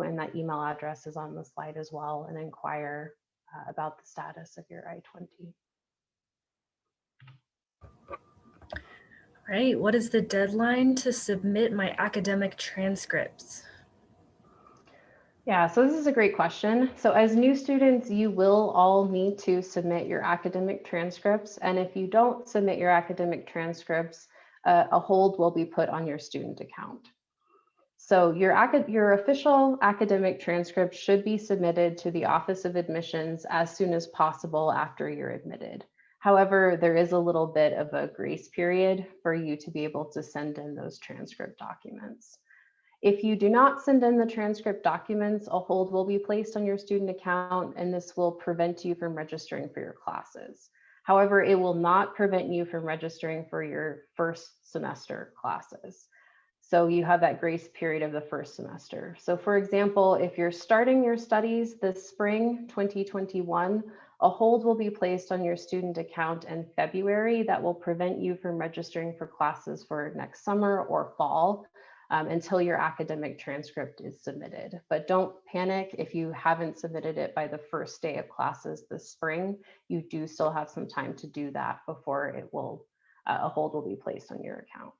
and that email address is on the slide as well, and inquire about the status of your I-20. All right, what is the deadline to submit my academic transcripts? Yeah, so this is a great question. So as new students, you will all need to submit your academic transcripts. And if you don't submit your academic transcripts, a hold will be put on your student account. So your official academic transcript should be submitted to the Office of Admissions as soon as possible after you're admitted. However, there is a little bit of a grace period for you to be able to send in those transcript documents. If you do not send in the transcript documents, a hold will be placed on your student account, and this will prevent you from registering for your classes. However, it will not prevent you from registering for your first semester classes. So you have that grace period of the first semester. So for example, if you're starting your studies this spring 2021, a hold will be placed on your student account in February that will prevent you from registering for classes for next summer or fall until your academic transcript is submitted. But don't panic if you haven't submitted it by the first day of classes this spring. You do still have some time to do that before a hold will be placed on your account.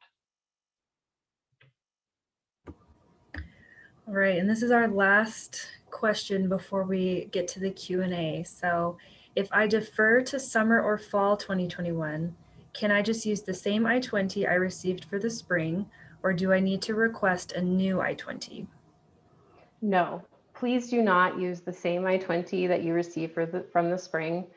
All right, and this is our last question before we get to the Q&A. So if I defer to summer or fall 2021, can I just use the same I-20 I received for the spring, or do I need to request a new I-20? No, please do not use the same I-20 that you received from the spring.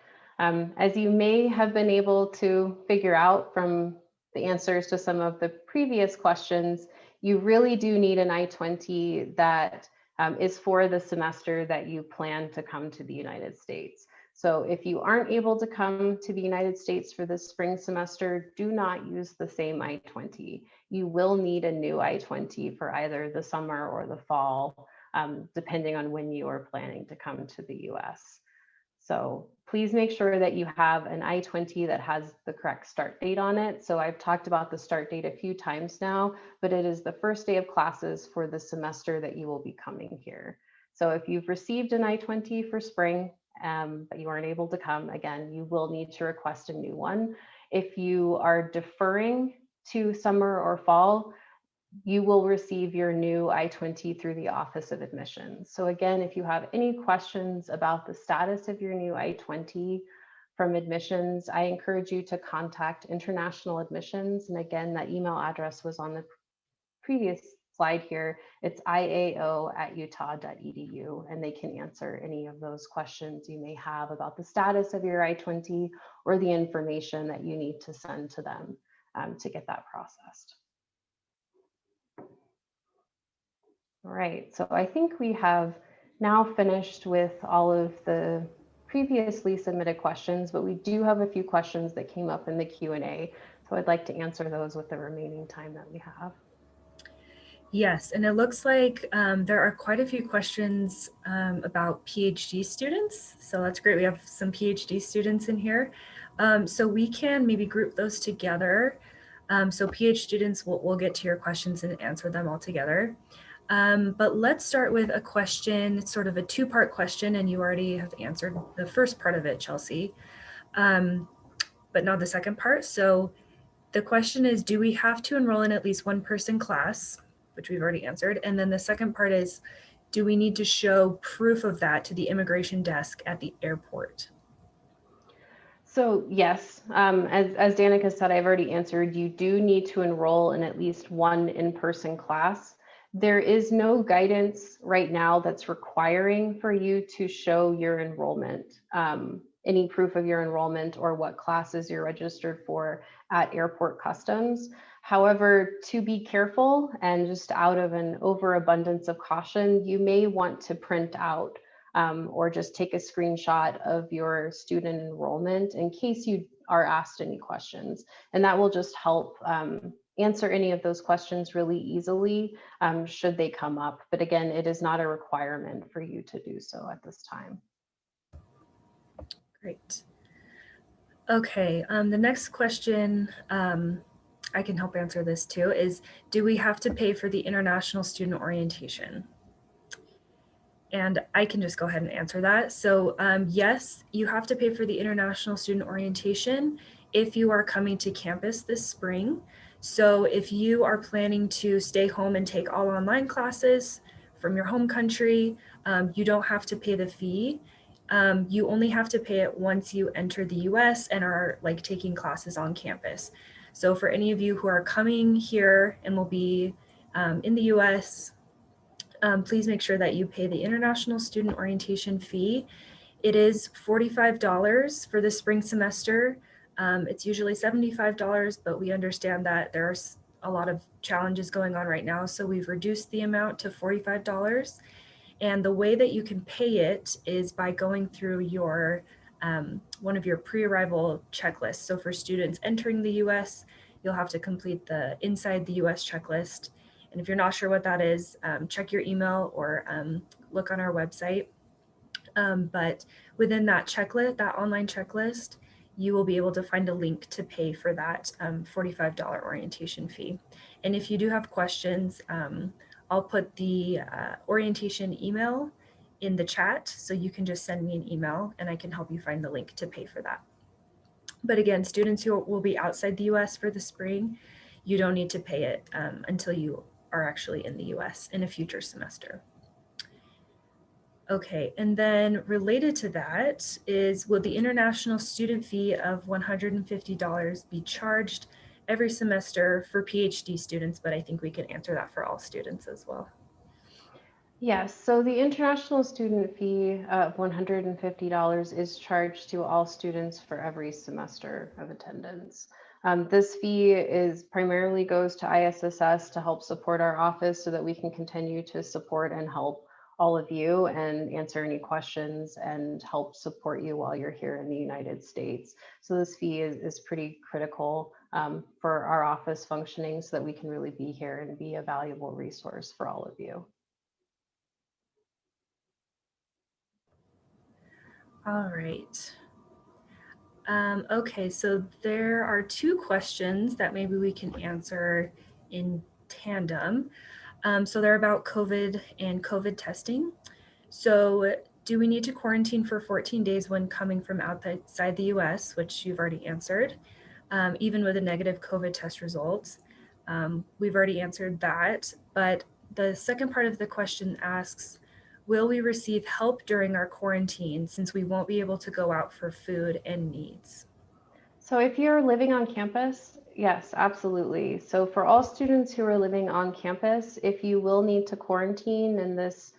As you may have been able to figure out from the answers to some of the previous questions, you really do need an I-20 that is for the semester that you plan to come to the United States. So if you aren't able to come to the United States for this spring semester, do not use the same I-20. You will need a new I-20 for either the summer or the fall, depending on when you are planning to come to the US. So please make sure that you have an I-20 that has the correct start date on it. So I've talked about the start date a few times now, but it is the first day of classes for the semester that you will be coming here. So if you've received an I-20 for spring, but you aren't able to come, again, you will need to request a new one. If you are deferring to summer or fall, you will receive your new I-20 through the Office of Admissions. So again, if you have any questions about the status of your new I-20 from admissions, I encourage you to contact International Admissions. And again, that email address was on the previous slide here. It's iao@utah.edu, and they can answer any of those questions you may have about the status of your I-20 or the information that you need to send to them to get that processed. All right, so I think we have now finished with all of the previously submitted questions, but we do have a few questions that came up in the Q&A. So I'd like to answer those with the remaining time that we have. Yes, and it looks like there are quite a few questions about PhD students. So that's great. We have some PhD students in here. So we can maybe group those together. So PhD students, we'll get to your questions and answer them all together. But let's start with a question, sort of a two-part question, and you already have answered the first part of it, Chelsea, but not the second part. So the question is, do we have to enroll in at least one person class, which we've already answered? And then the second part is, do we need to show proof of that to the immigration desk at the airport? So yes, as Danica said, I've already answered, you do need to enroll in at least one in-person class. There is no guidance right now that's requiring for you to show your enrollment, any proof of your enrollment or what classes you're registered for at airport customs. However, to be careful and just out of an overabundance of caution, you may want to print out or just take a screenshot of your student enrollment in case you are asked any questions. And that will just help answer any of those questions really easily should they come up. But again, it is not a requirement for you to do so at this time. Great. Okay, the next question, I can help answer this too, is do we have to pay for the international student orientation? And I can just go ahead and answer that. So yes, you have to pay for the international student orientation if you are coming to campus this spring. So if you are planning to stay home and take all online classes from your home country, you don't have to pay the fee. You only have to pay it once you enter the US and are like taking classes on campus. So for any of you who are coming here and will be in the US, please make sure that you pay the international student orientation fee. It is $45 for the spring semester. It's usually $75, but we understand that there's a lot of challenges going on right now, so we've reduced the amount to $45. And the way that you can pay it is by going through your one of your pre-arrival checklists. So for students entering the US, you'll have to complete the inside the US checklist. And if you're not sure what that is, check your email or look on our website. But within that checklist, that online checklist, you will be able to find a link to pay for that $45 orientation fee. And if you do have questions, I'll put the orientation email in the chat, so you can just send me an email and I can help you find the link to pay for that. But again, students who will be outside the US for the spring, you don't need to pay it until you are actually in the US in a future semester. Okay, and then related to that is, will the international student fee of $150 be charged every semester for PhD students? But I think we can answer that for all students as well. Yes, so the international student fee of $150 is charged to all students for every semester of attendance. This fee is primarily goes to ISSS to help support our office so that we can continue to support and help all of you and answer any questions and help support you while you're here in the United States. So this fee is pretty critical for our office functioning so that we can really be here and be a valuable resource for all of you. All right. Okay, so there are two questions that maybe we can answer in tandem. So they're about COVID and COVID testing. So do we need to quarantine for 14 days when coming from outside the US, which you've already answered, even with a negative COVID test result? We've already answered that, but the second part of the question asks, will we receive help during our quarantine since we won't be able to go out for food and needs? So if you're living on campus, yes, absolutely. So for all students who are living on campus, if you will need to quarantine, and this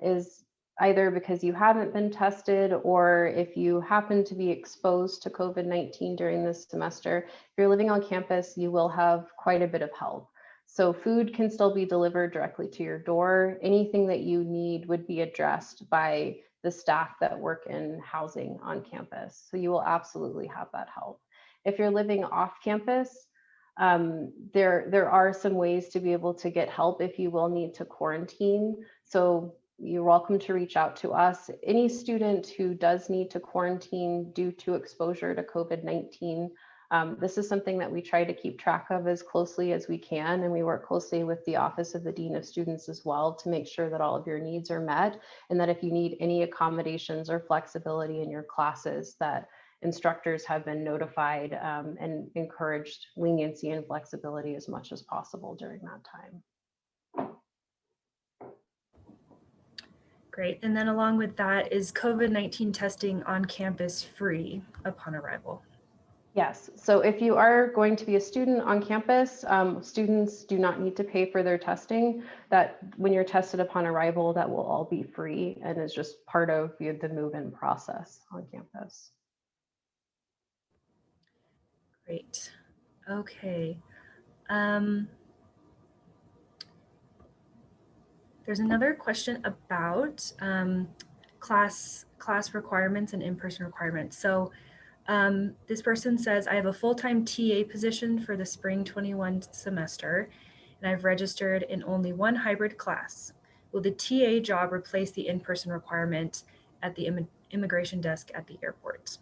is either because you haven't been tested or if you happen to be exposed to COVID-19 during this semester, if you're living on campus, you will have quite a bit of help. So food can still be delivered directly to your door. Anything that you need would be addressed by the staff that work in housing on campus. So you will absolutely have that help. If you're living off campus, there are some ways to be able to get help if you will need to quarantine. So you're welcome to reach out to us. Any student who does need to quarantine due to exposure to COVID-19, this is something that we try to keep track of as closely as we can, and we work closely with the Office of the Dean of Students as well to make sure that all of your needs are met, and that if you need any accommodations or flexibility in your classes, that instructors have been notified and encouraged leniency and flexibility as much as possible during that time. Great. And then along with that, is COVID-19 testing on campus free upon arrival? Yes, so if you are going to be a student on campus, students do not need to pay for their testing. That when you're tested upon arrival, that will all be free and is just part of the move-in process on campus. Great. Okay. There's another question about class requirements and in-person requirements. So this person says, I have a full-time TA position for the spring 21 semester, and I've registered in only one hybrid class. Will the TA job replace the in-person requirement at the immigration desk at the airport?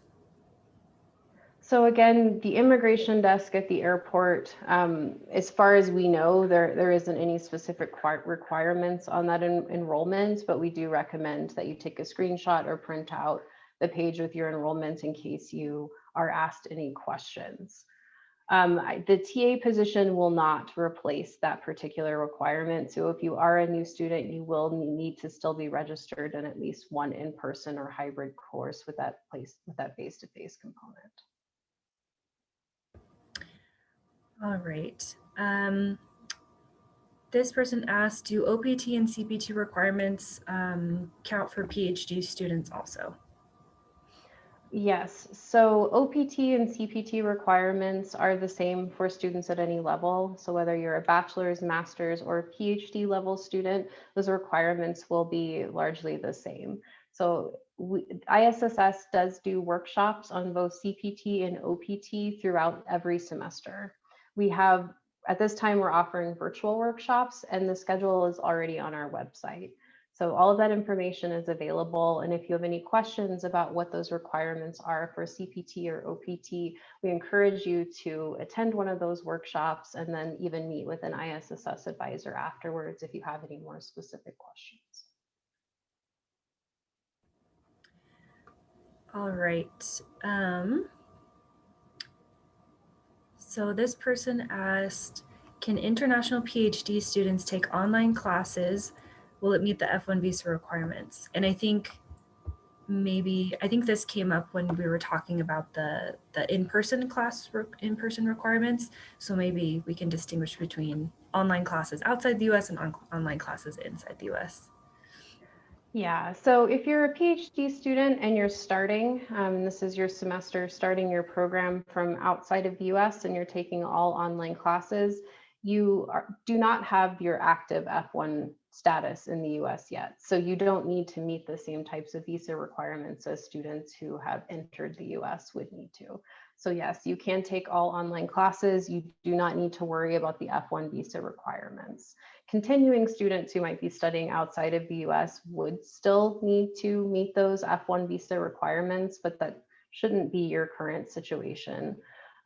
So again, the immigration desk at the airport, as far as we know, there isn't any specific requirements on that enrollment, but we do recommend that you take a screenshot or print out the page with your enrollment in case you are asked any questions. The TA position will not replace that particular requirement. So if you are a new student, you will need to still be registered in at least one in-person or hybrid course with that face-to-face component. All right. This person asked, do OPT and CPT requirements count for PhD students also? Yes, so OPT and CPT requirements are the same for students at any level. So whether you're a bachelor's, master's, or PhD level student, those requirements will be largely the same. So ISSS does do workshops on both CPT and OPT throughout every semester. At this time, we're offering virtual workshops, and the schedule is already on our website. So all of that information is available. And if you have any questions about what those requirements are for CPT or OPT, we encourage you to attend one of those workshops and then even meet with an ISSS advisor afterwards if you have any more specific questions. All right. So this person asked, can international PhD students take online classes? Will it meet the F1 visa requirements? And I think this came up when we were talking about the in-person in-person requirements. So maybe we can distinguish between online classes outside the US and online classes inside the US. Yeah, so if you're a PhD student and you're starting, this is your semester starting your program from outside of the US and you're taking all online classes, you do not have your active F1 status in the US yet. So you don't need to meet the same types of visa requirements as students who have entered the US would need to. So yes, you can take all online classes. You do not need to worry about the F1 visa requirements. Continuing students who might be studying outside of the US would still need to meet those F1 visa requirements, but that shouldn't be your current situation.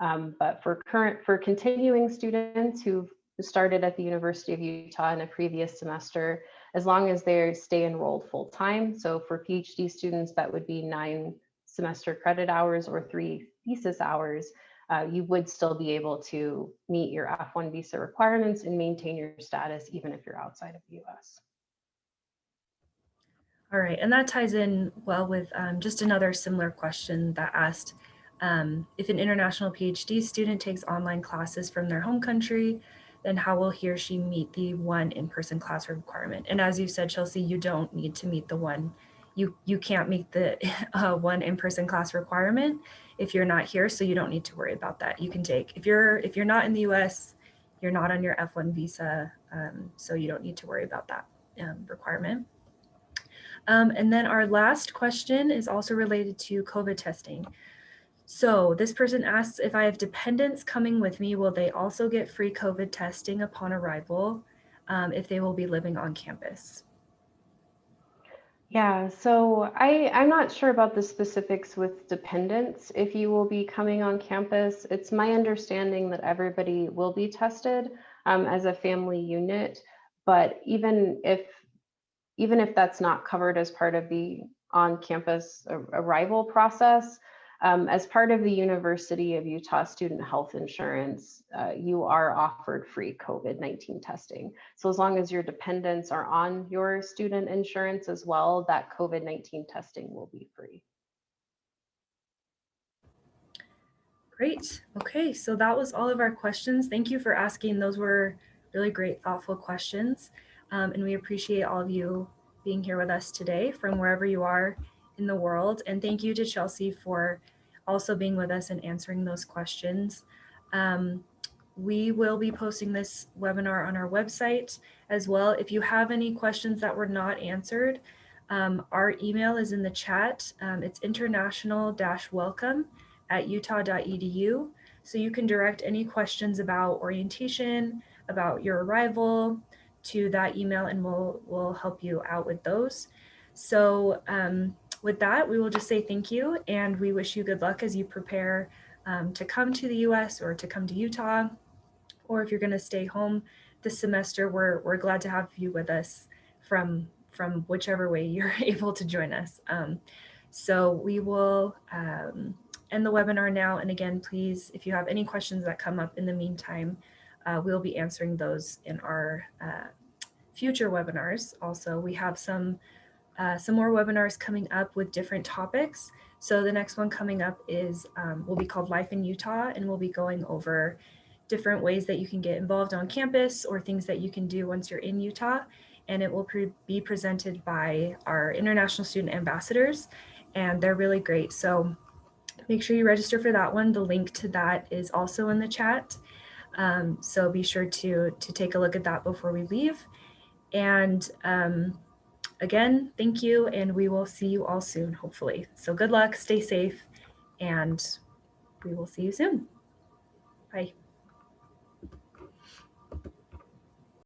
But for continuing students who've started at the University of Utah in a previous semester, as long as they stay enrolled full time. So for PhD students, that would be 9 semester credit hours or 3 thesis hours. You would still be able to meet your F1 visa requirements and maintain your status even if you're outside of the US. All right, and that ties in well with just another similar question that asked if an international PhD student takes online classes from their home country, then how will he or she meet the one in-person class requirement? And as you said, Chelsea, you don't need to meet the one. You can't meet the one in-person class requirement if you're not here, so you don't need to worry about that. You can take if you're not in the U.S., you're not on your F1 visa, so you don't need to worry about that requirement. And then our last question is also related to COVID testing. So this person asks, if I have dependents coming with me, will they also get free COVID testing upon arrival if they will be living on campus? Yeah, so I'm not sure about the specifics with dependents. If you will be coming on campus, it's my understanding that everybody will be tested as a family unit. But even if that's not covered as part of the on-campus arrival process, As part of the University of Utah Student Health Insurance, you are offered free COVID-19 testing. So as long as your dependents are on your student insurance as well, that COVID-19 testing will be free. Great. Okay, so that was all of our questions. Thank you for asking. Those were really great, thoughtful questions. And we appreciate all of you being here with us today from wherever you are in the world. And thank you to Chelsea for also being with us and answering those questions. We will be posting this webinar on our website as well. If you have any questions that were not answered, our email is in the chat. It's international-welcome@utah.edu. So you can direct any questions about orientation, about your arrival to that email, and we'll help you out with those. So with that, we will just say thank you, and we wish you good luck as you prepare to come to the US or to come to Utah, or if you're going to stay home this semester. We're glad to have you with us from whichever way you're able to join us. So we will end the webinar now. And again, please, if you have any questions that come up in the meantime, we'll be answering those in our future webinars. Also, we have some more webinars coming up with different topics. So the next one coming up is will be called Life in Utah, and we'll be going over different ways that you can get involved on campus or things that you can do once you're in Utah. And it will be presented by our international student ambassadors, and they're really great. So make sure you register for that one. The link to that is also in the chat. So be sure to take a look at that before we leave. And again, thank you, and we will see you all soon, hopefully. So good luck, stay safe, and we will see you soon.